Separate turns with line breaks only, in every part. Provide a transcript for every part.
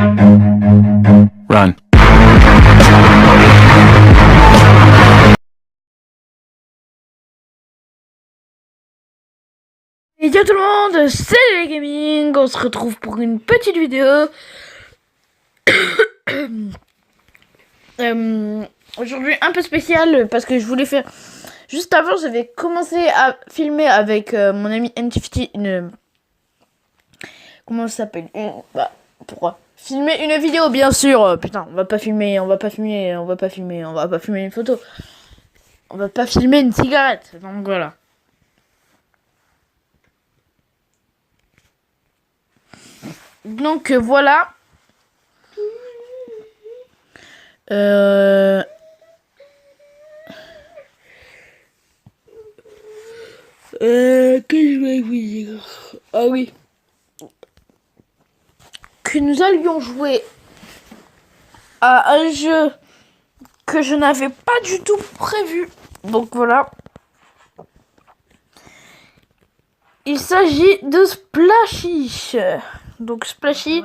Run.
Et ciao tout le monde, c'est les gaming, on se retrouve pour une petite vidéo. Aujourd'hui un peu spécial parce que je voulais faire... Juste avant j'avais commencé à filmer avec mon ami NTFT une... Comment ça s'appelle pourquoi filmer une vidéo bien sûr. Putain, on va pas filmer une photo. On va pas filmer une cigarette, donc voilà. Donc voilà. Que je vais vous dire? Ah oui. Que nous allions jouer à un jeu que je n'avais pas du tout prévu. Donc voilà. Il s'agit de Splashy. Donc Splashy.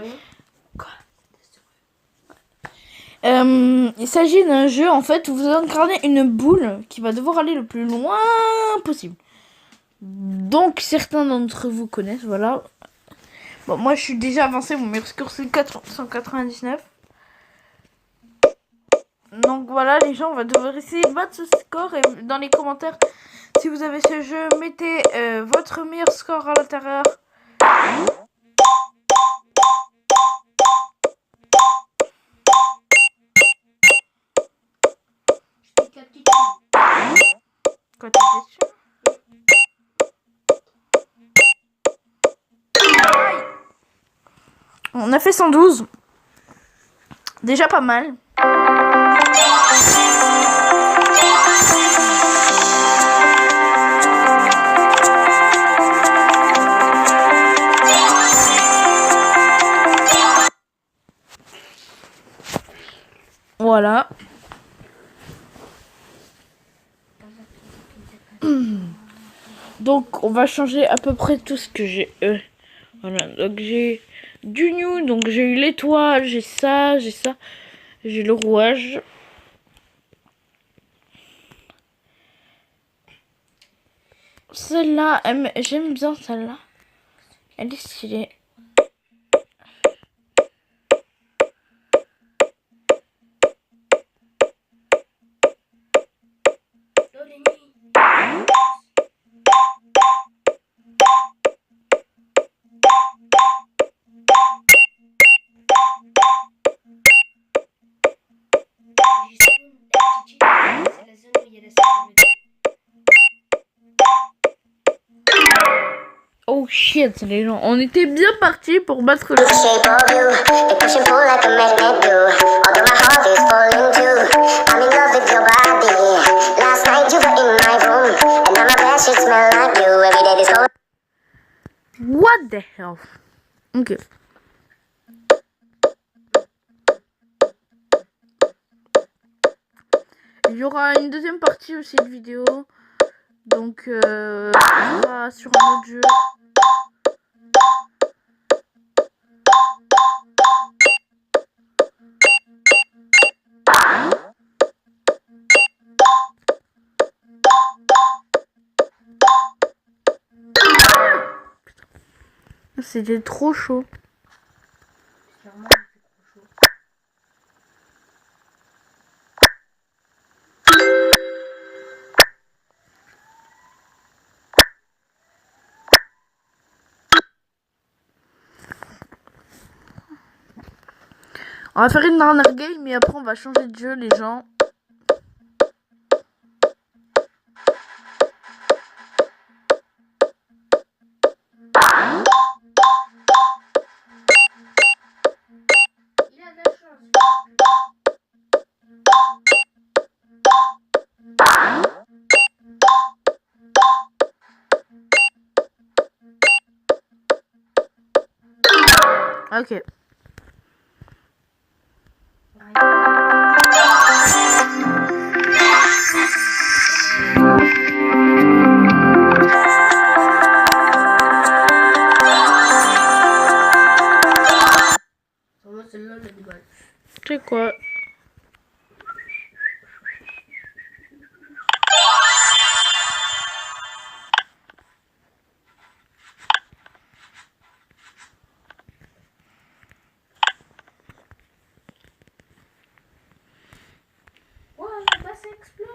Il s'agit d'un jeu en fait où vous incarnez une boule qui va devoir aller le plus loin possible. Donc certains d'entre vous connaissent, voilà. Bon, moi je suis déjà avancé, mon meilleur score c'est 499. Donc voilà, les gens, on va devoir essayer de battre ce score. Et dans les commentaires, si vous avez ce jeu, mettez votre meilleur score à l'intérieur. Quoi, t'es sûr? On a fait 112. Déjà pas mal. Voilà. Donc on va changer à peu près tout ce que j'ai. Voilà, donc j'ai du new, donc j'ai eu l'étoile, j'ai ça, j'ai le rouage. Celle-là, j'aime bien celle-là. Elle est stylée. Oh shit, les gens, on était bien partis pour battre le... What the hell? Ok. Il y aura une deuxième partie aussi de vidéo. Donc, on sera sur un autre jeu. C'était trop chaud. On va faire une dernière game, mais après on va changer de jeu, les gens. Ok.
celle-là, elle a des balles.
C'est quoi?
Wow, la balle, ça explose.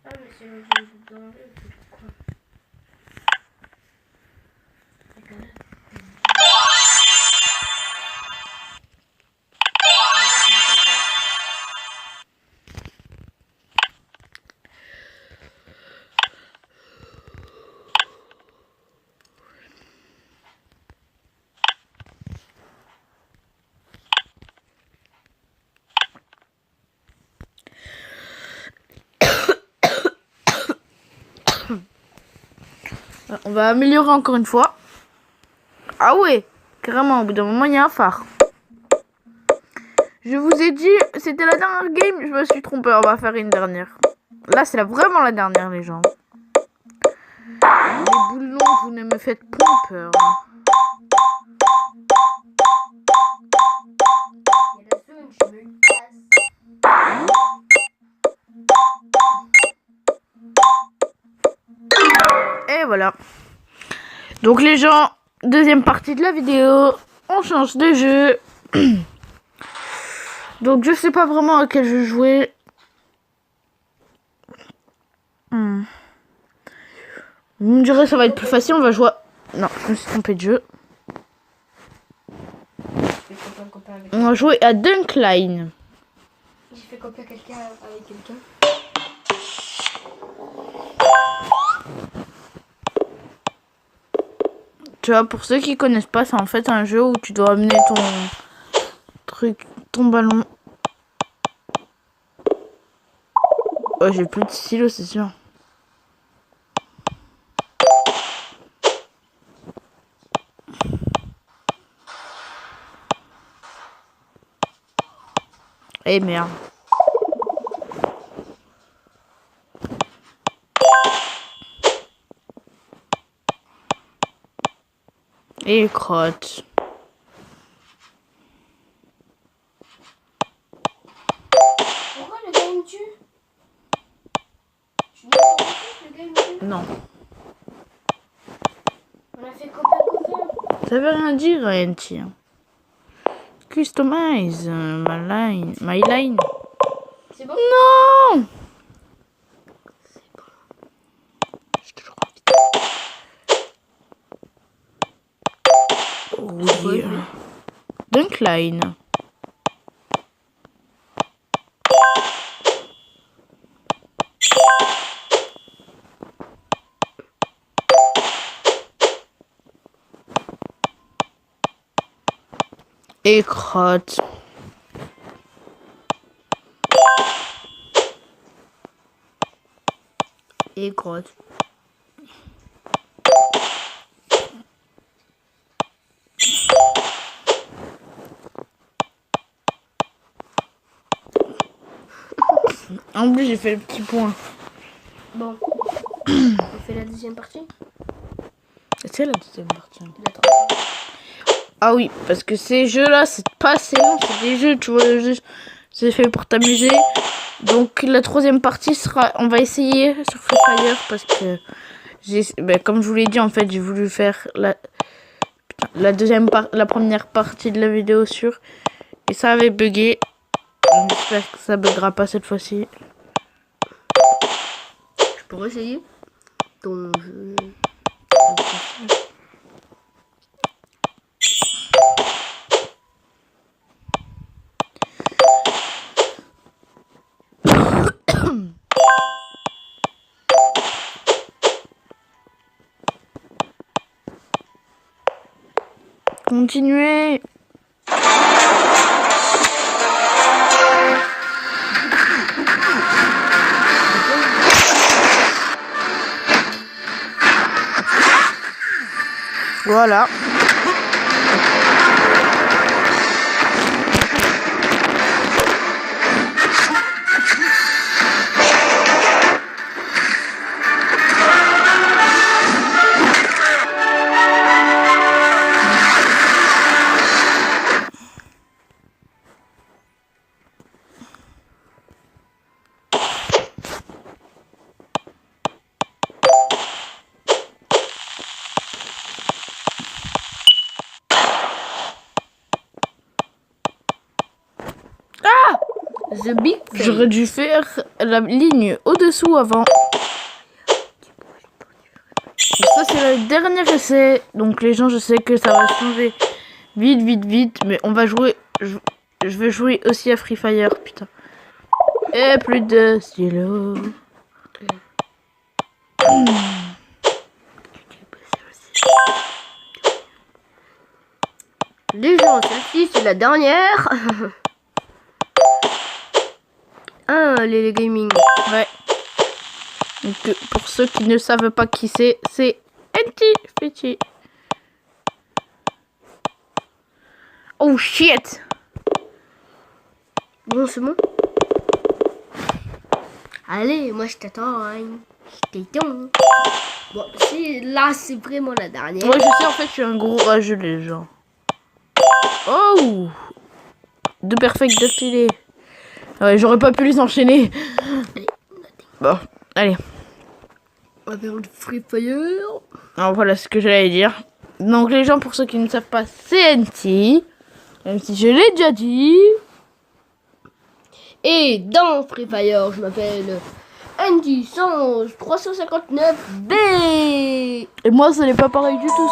Ah, mais c'est le jeu de danger, c'est quoi?
On va améliorer encore une fois. Ah ouais, carrément, au bout d'un moment, il y a un phare. Je vous ai dit, c'était la dernière game, je me suis trompé, on va faire une dernière. Là, c'est vraiment la dernière, les gens. Les boulons, vous ne me faites pas peur.
Il y a la zone, je me casse.
Et voilà. Donc les gens, deuxième partie de la vidéo, on change de jeu. Donc je sais pas vraiment à quel jeu jouer. Vous me direz ça va être plus facile, on va jouer. Non, je me suis trompé de jeu. On va jouer à Dunkline.
J'ai fait copier quelqu'un avec quelqu'un.
Tu vois, pour ceux qui connaissent pas, c'est en fait un jeu où tu dois amener ton truc, ton ballon. Oh, j'ai plus de stylo, c'est sûr. Eh merde. Et crotte.
Pourquoi le gars il me tue? Tu dis que le gars il me tue?
Non.
On a fait copain.
Ça veut rien dire, NT. Customize my line.
C'est bon?
Non! J'ai toujours envie. Oui. Dunkline. Et crotte. Et crotte. En plus, j'ai fait le petit point.
Bon. On fait la deuxième partie?
C'est la deuxième partie.
La troisième.
Ah oui, parce que ces jeux-là, c'est pas assez long. C'est des jeux, tu vois, le jeu, c'est fait pour t'amuser. Donc, la troisième partie sera... On va essayer sur Free Fire parce que... comme je vous l'ai dit, en fait, j'ai voulu faire la première partie de la vidéo sur... Et ça avait bugué. J'espère que ça buggera pas cette fois-ci.
Je pourrais essayer ton jeu.
Continuez. Voilà.
The Big Fail.
J'aurais dû faire la ligne au-dessous avant. Ça, c'est le dernier essai. Donc, les gens, je sais que ça va changer vite. Mais on va jouer. Je vais jouer aussi à Free Fire, putain. Et plus de stylo.
Les gens, celle-ci, c'est la dernière. Ah, les gaming.
Ouais. Donc, pour ceux qui ne savent pas qui c'est NTFT. Oh shit.
Bon, c'est bon. Allez, moi je t'attends. Hein. Je t'attends. Bon, là, c'est vraiment la dernière.
Ouais, je sais, en fait, je suis un gros rageux, les gens. Oh, 2 perfects d'affilée. Ouais, j'aurais pas pu les enchaîner.
Allez,
Bon, allez.
on va faire le Free Fire.
Alors voilà ce que j'allais dire. Donc les gens, pour ceux qui ne savent pas, c'est NT. Même si je l'ai déjà dit.
Et dans Free Fire, je m'appelle Andy 359B.
Et moi, ce n'est pas pareil du tout.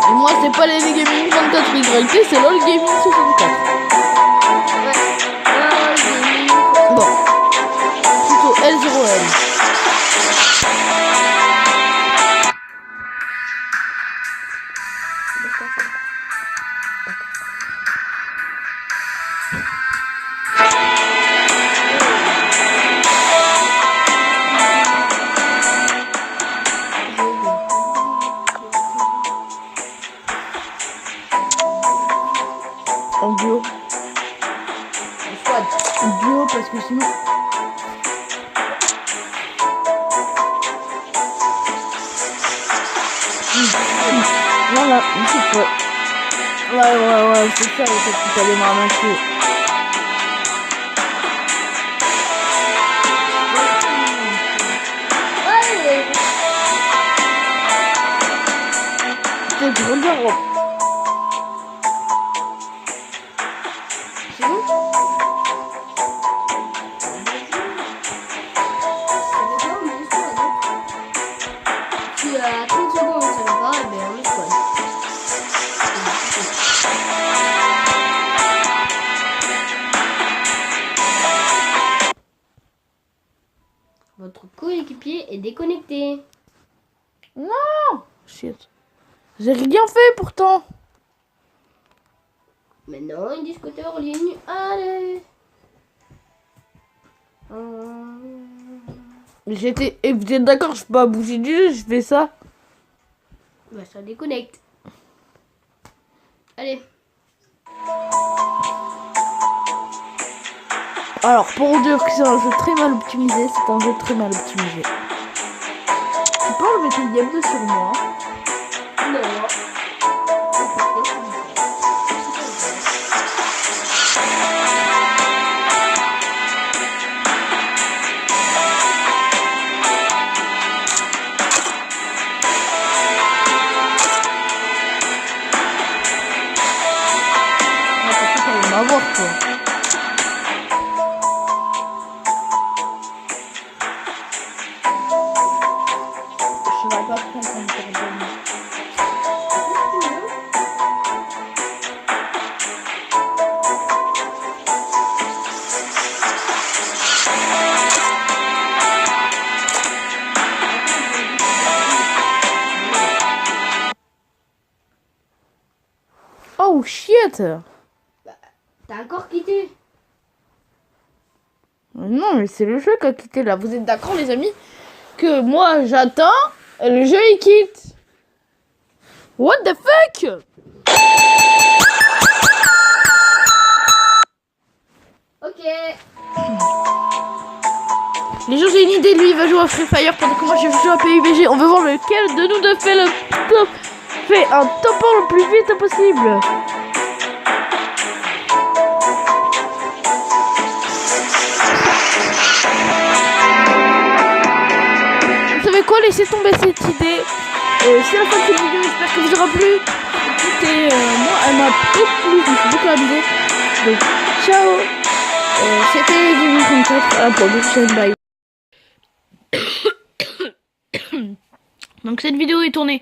Et moi, c'est pas les Gaming 34YT, c'est LOL Gaming 64. Bon. Plutôt L0L. En duo. En duo parce que sinon... Voilà, c'est fait. Ouais, c'est ça, le fait que t'allais me ramasser. C'est gros garrot.
C'est bon? Si à 30 secondes ça va pas, ben on le squad. Votre coéquipier est déconnecté.
Non! Shit. J'ai rien fait pourtant.
Maintenant, une discothèque en ligne. Allez.
J'étais... Et vous êtes d'accord, je peux pas bouger du jeu, je fais ça.
Bah ça déconnecte. Allez.
Alors, pour dire que c'est un jeu très mal optimisé, c'est un jeu très mal optimisé. Tu peux enlever tes diables sur moi?
Non.
M'avoir quoi. Je vais pas prendre ton téléphone. Oh shit!
T'as encore quitté?
Non, mais c'est le jeu qui a quitté là. Vous êtes d'accord, les amis, que moi j'attends et le jeu il quitte? What the fuck?
Ok.
Les gens, j'ai une idée. Lui, il va jouer à Free Fire pendant que moi je joue à PUBG. On veut voir lequel de nous deux fait le top. Fait un top 1 le plus vite possible. Vous savez quoi, laissez tomber cette idée. C'est la fin de cette vidéo, j'espère que vous aura plu. écouté. Moi, elle m'a beaucoup plu, je me suis beaucoup amusé. Donc, ciao. C'était Gaming 34. À la prochaine. Bye. Donc cette vidéo est tournée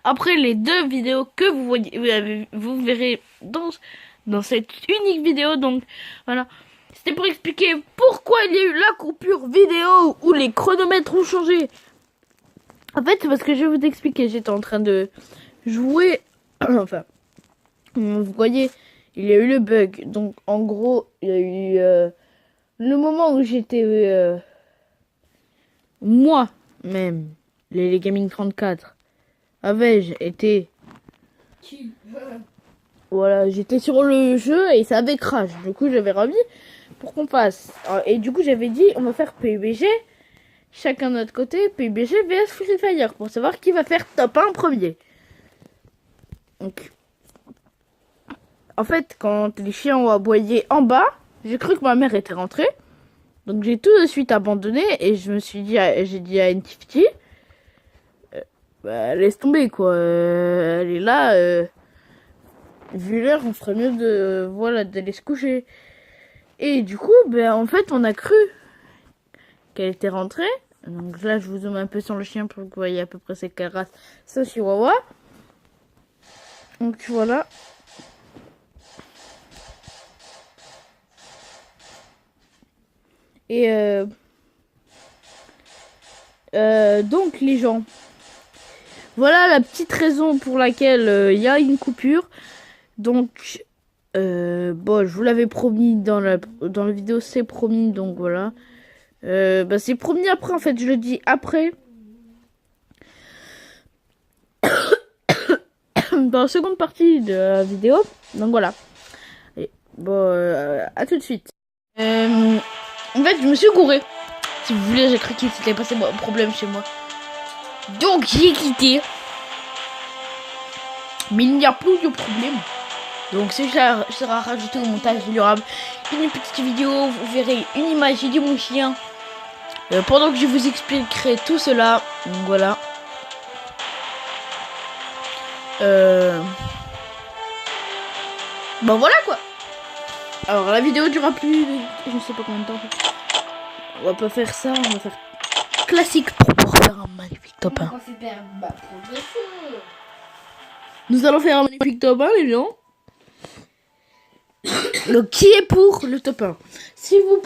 après les 2 vidéos que vous voyez, vous verrez dans cette unique vidéo. Donc voilà, c'était pour expliquer pourquoi il y a eu la coupure vidéo où les chronomètres ont changé. En fait, c'est parce que je vais vous expliquer. J'étais en train de jouer, enfin, vous voyez, il y a eu le bug. Donc en gros, il y a eu le moment où j'étais moi même. Les Gaming 34 avais-je été, voilà, j'étais sur le jeu et ça avait crash. Du coup, j'avais remis pour qu'on fasse. Et du coup, j'avais dit, on va faire PUBG, chacun de notre côté, PUBG vs Free Fire, pour savoir qui va faire top 1 premier. Donc, en fait, quand les chiens ont aboyé en bas, j'ai cru que ma mère était rentrée. Donc, j'ai tout de suite abandonné et je me suis dit, j'ai dit à Ntifty, bah, laisse tomber quoi, elle est là, vu l'heure on ferait mieux de voilà d'aller se coucher. Et du coup ben en fait on a cru qu'elle était rentrée. Donc là je vous zoome un peu sur le chien pour que vous voyez à peu près ses caresses, ça chihuahua. Donc voilà. Et donc les gens, voilà la petite raison pour laquelle il y a une coupure. Donc, bon, je vous l'avais promis dans la vidéo, c'est promis, donc voilà. Bah, c'est promis après, en fait, je le dis après. Dans la seconde partie de la vidéo, donc voilà. Et, bon, à tout de suite. En fait, je me suis gouré. Si vous voulez, j'ai cru qu'il s'était passé un problème chez moi. Donc, j'ai quitté. Mais il n'y a plus de problème. Donc ça sera rajouté au montage, il y aura une petite vidéo, vous verrez une image de mon chien pendant que je vous expliquerai tout cela. Donc voilà. Bon voilà quoi. Alors la vidéo durera plus de... je ne sais pas combien de temps. On va pas faire ça, on va faire classique pour pouvoir faire un magnifique top 1. Nous allons faire un magnifique top 1 les gens. Donc qui est pour le top 1? Si vous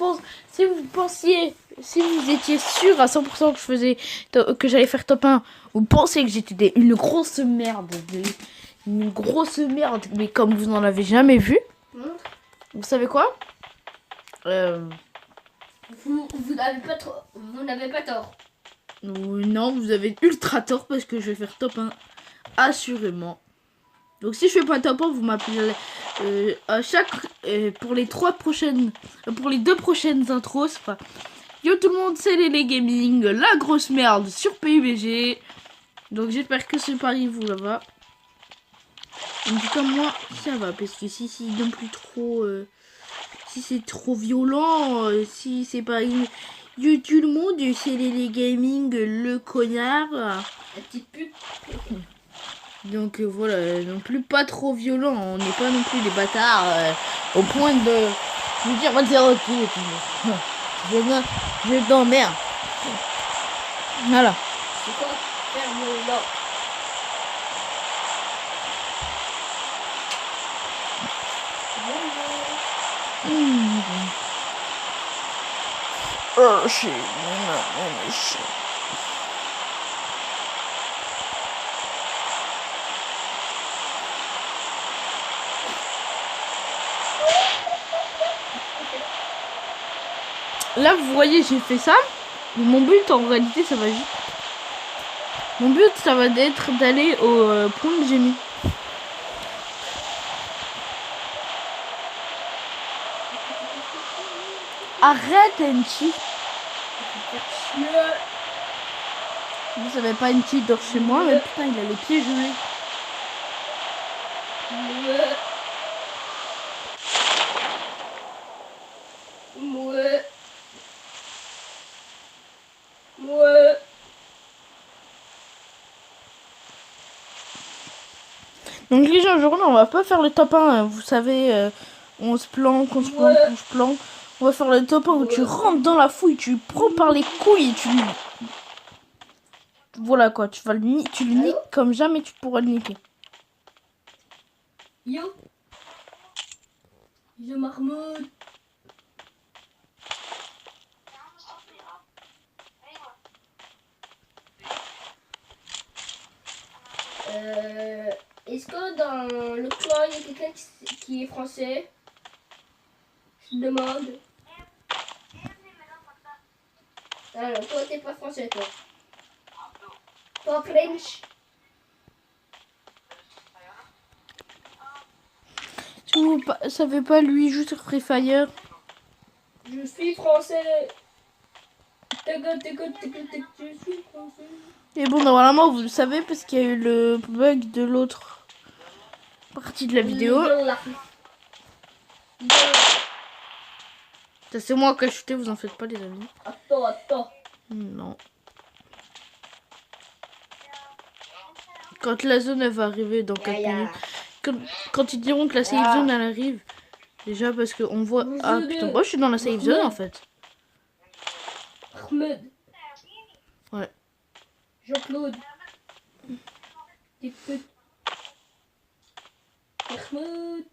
étiez sûr à 100% que j'allais faire top 1, vous pensez que j'étais une grosse merde, mais comme vous n'en avez jamais vu, vous savez quoi?
Vous n'avez pas tort.
Non, vous avez ultra tort parce que je vais faire top 1, assurément. Donc si je fais pas top 1, vous m'appelez à chaque pour les 2 prochaines intros. Enfin, yo tout le monde, c'est les gaming, la grosse merde sur PUBG. Donc j'espère que ce pari vous là va. En tout cas moi ça va parce que si non plus trop, si c'est trop violent, si c'est pas yo tout le monde, c'est les gaming, le connard.
La petite pute.
Donc voilà, non plus pas trop violent, on n'est pas non plus des bâtards au point de vous dire va te faire je t'emmerde. Voilà.
C'est quoi? Ferme-la.
Oh, là vous voyez j'ai fait ça. Mon but en réalité ça va vite. Mon but ça va être d'aller au point que j'ai mis. Arrête Enchi. Vous savez pas Enchi dort chez moi mais putain il a les pieds gelés. Donc les gens, aujourd'hui, on va pas faire le top 1. Vous savez, on se planque, on se planque, on se planque. On va faire le top 1 où tu rentres dans la fouille, tu prends par les couilles et tu... Voilà quoi, tu le niques comme jamais tu pourras le niquer.
Yo. Je marmotte. Est-ce que dans le clan, il y a quelqu'un qui est français? Je demande. Ah non, toi, t'es pas français, toi. Toi, French.
Si vous savez pas, lui, il joue sur Free Fire.
Je suis français. Je suis français.
Et bon, normalement, vous le savez parce qu'il y a eu le bug de l'autre partie de la vidéo. Ça, c'est moi qui ai chuté, vous en faites pas, les amis.
Attends.
Non. Quand la zone elle va arriver dans 4 minutes. Quand ils diront que la safe zone elle arrive. Déjà parce qu'on voit. Ah putain, moi je suis dans la safe zone en fait.
Ahmed.
Ouais.
Jean-Claude. Écoute. Ahmed.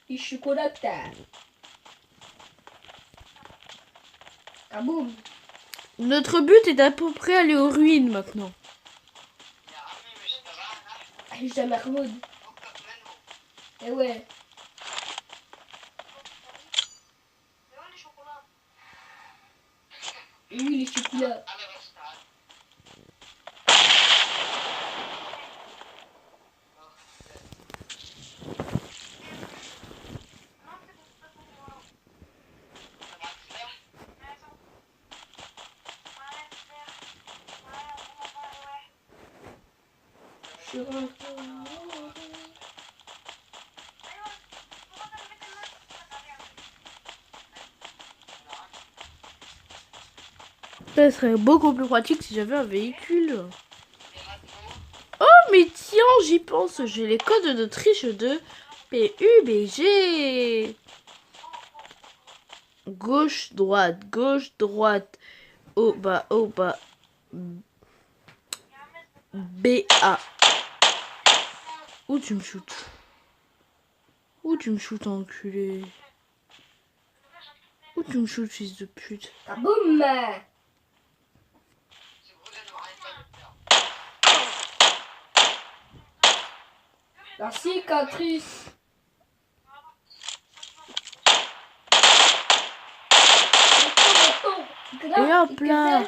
Et chocolata. Kaboum.
Notre but est à peu près aller aux ruines maintenant.
Je Mahmoud. Eh ouais. Oui, les chocolats.
Ça serait beaucoup plus pratique si j'avais un véhicule. Oh mais tiens, j'y pense, j'ai les codes de triche de PUBG. Gauche, droite, haut, bas, BA. Où tu me shootes? Où tu me shootes, enculé? Où tu me shootes, fils de pute?
Kaboum. La cicatrice.
Et hop là.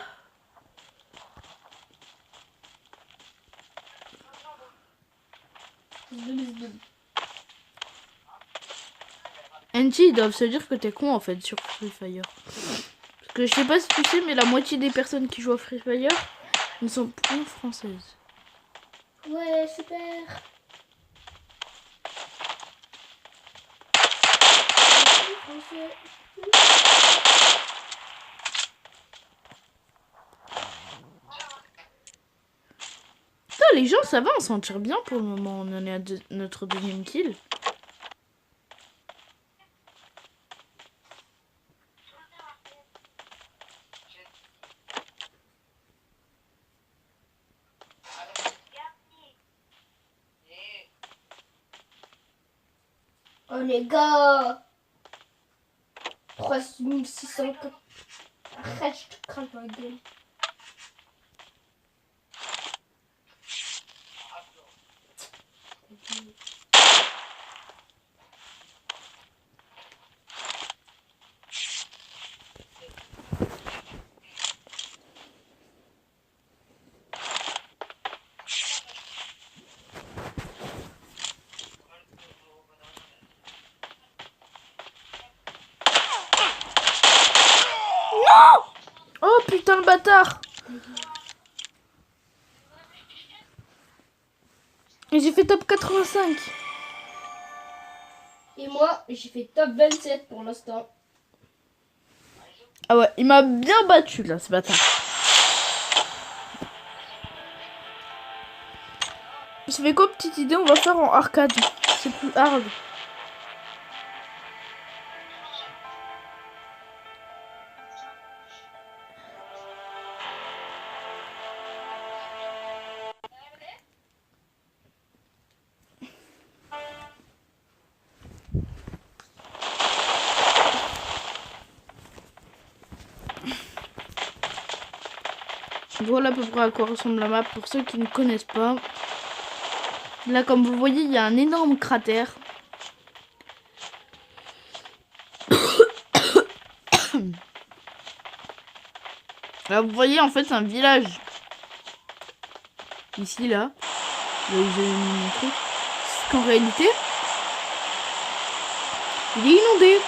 NG, ils doivent se dire que t'es con en fait sur Free Fire. Parce que je sais pas si tu sais, mais la moitié des personnes qui jouent à Free Fire ne sont pas françaises.
Ouais, super.
Putain, les gens, ça va, on s'en tire bien pour le moment. On en est à notre deuxième kill.
Oh les gars. 3600. Arrête, je te crame dans la gueule.
Oh putain, le bâtard! Et j'ai fait top 85.
Et moi, j'ai fait top 27 pour l'instant.
Ah ouais, il m'a bien battu là, ce bâtard. Ça fait quoi, petite idée? On va faire en arcade. C'est plus hard. Voilà à peu près à quoi ressemble la map pour ceux qui ne connaissent pas. Là, comme vous voyez, il y a un énorme cratère. Là, vous voyez, en fait, c'est un village. Ici, là. Là où j'ai montré. Sauf qu'en réalité, il est inondé.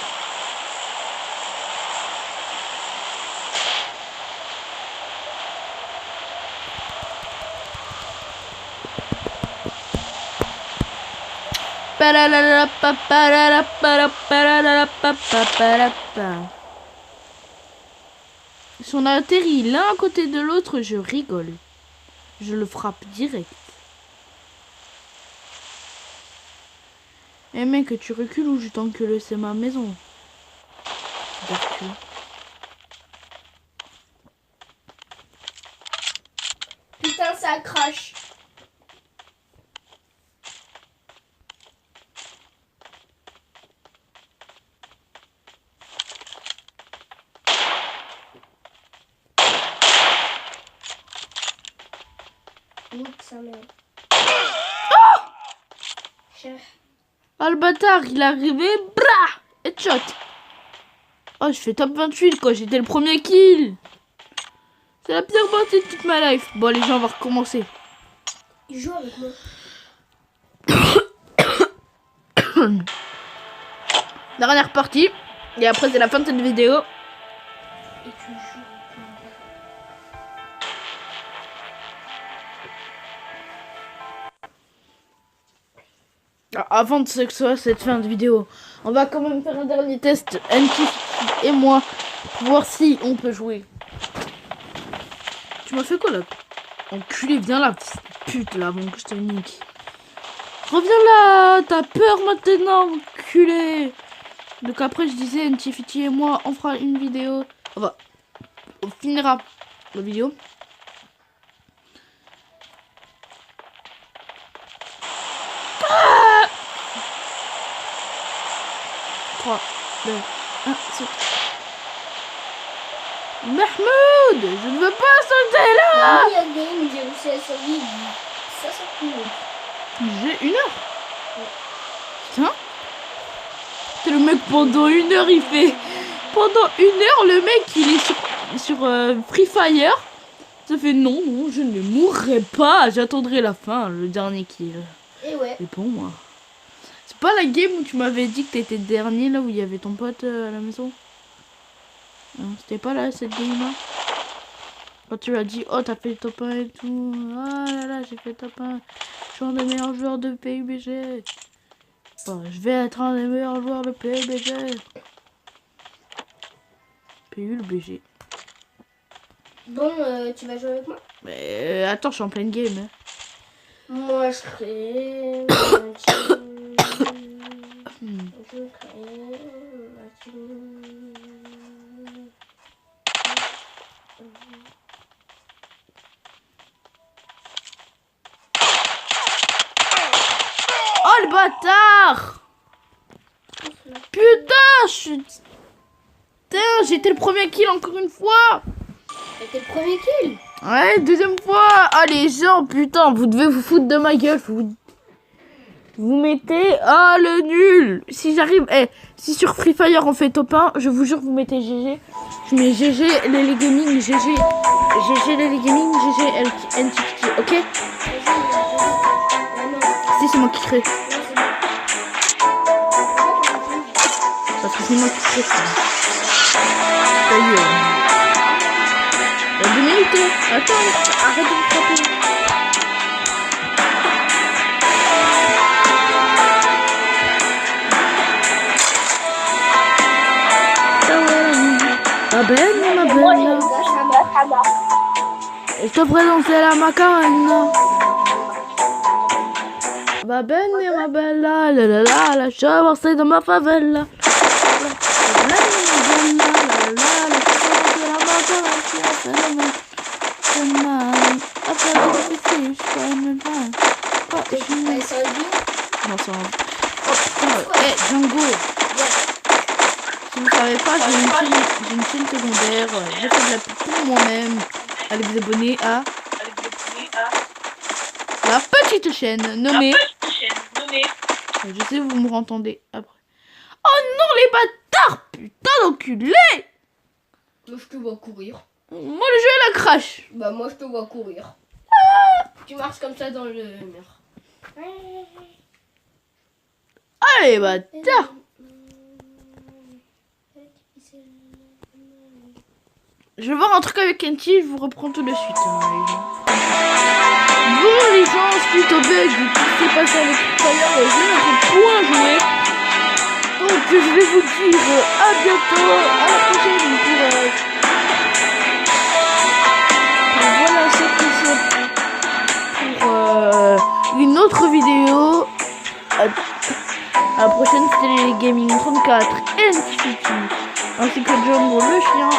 Si on a atterri l'un à côté de l'autre, je rigole. Je le frappe direct. Eh mec, tu recules ou je t'encule, c'est ma maison.
Putain, ça crache.
Ah le bâtard, il est arrivé, blah, headshot. Oh, je fais top 28 quoi, j'étais le premier kill. C'est la pire partie de toute ma life. Bon, les gens, on va recommencer.
Il joue avec moi.
Dernière partie. Et après, c'est la fin de cette vidéo.
Et tu joues avec moi.
Avant de ce que soit cette fin de vidéo, on va quand même faire un dernier test, NT et moi, pour voir si on peut jouer. Tu m'as fait quoi là? Enculé, viens là, pute là, bon que je te nique. Reviens là, t'as peur maintenant, enculé. Donc après je disais, NT et moi, on fera une vidéo. Enfin, on finira la vidéo. Ah 3, 2, 1, saute. Mahmoud, je ne veux pas sauter là.
Il y a game, j'ai réussi à survivre 60 minutes.
J'ai 1 heure. Putain. C'est le mec pendant 1 heure, il fait. Pendant 1 heure, le mec il est sur Free Fire. Ça fait non, je ne mourrai pas. J'attendrai la fin, le dernier kill.
Et ouais.
Et pour moi. C'est pas la game où tu m'avais dit que t'étais dernier là où il y avait ton pote à la maison? C'était pas là cette game là? Quand tu as dit oh t'as fait top 1 et tout. Ah là là j'ai fait top 1. Je suis un des meilleurs joueurs de PUBG. Enfin, je vais être un des meilleurs joueurs de PUBG. PUBG.
Bon, tu vas jouer avec moi?
Mais attends, je suis en pleine game. Hein.
Moi je serai...
Oh le bâtard! Putain, j'étais le premier kill encore une fois!
C'était le premier kill!
Ouais, deuxième fois! Ah les gens, putain, vous devez vous foutre de ma gueule. Vous mettez... Ah le nul! Si j'arrive... si sur Free Fire on fait top 1, je vous jure, vous mettez GG. Je mets GG les gaming, GG les gaming, GG NTT, ok? Si, c'est moi qui crée. Parce que c'est moi qui crée. Ça y est. Il y a 2 minutes. Attends, arrête de me frapper. Ma belle. Je te présente la macarena. Va bene ma bella, la la la, lascia avancer dans ma favela. Non, ça va. Oh putain, Django. Si vous savez pas, j'ai une chaîne secondaire. J'ai fait de la pub pour moi-même. Allez vous abonner à la petite chaîne nommée. Je sais, vous me entendez après. Oh non, les bâtards! Putain d'enculé!
Moi, je te vois courir.
Moi, le jeu, la crash.
Bah, moi, je te vois courir. Tu marches comme ça dans le mur.
Allez, bâtards! Je vais voir un truc avec Kenty, je vous reprends tout de suite. Les gens. Bon, les gens, suite au bug qui s'est passé avec Fire, je n'ai point joué. Donc, je vais vous dire à bientôt, à la prochaine voilà, c'est pour une autre vidéo. À la prochaine, c'était les Gaming 34 NCT, ainsi que Django le chien.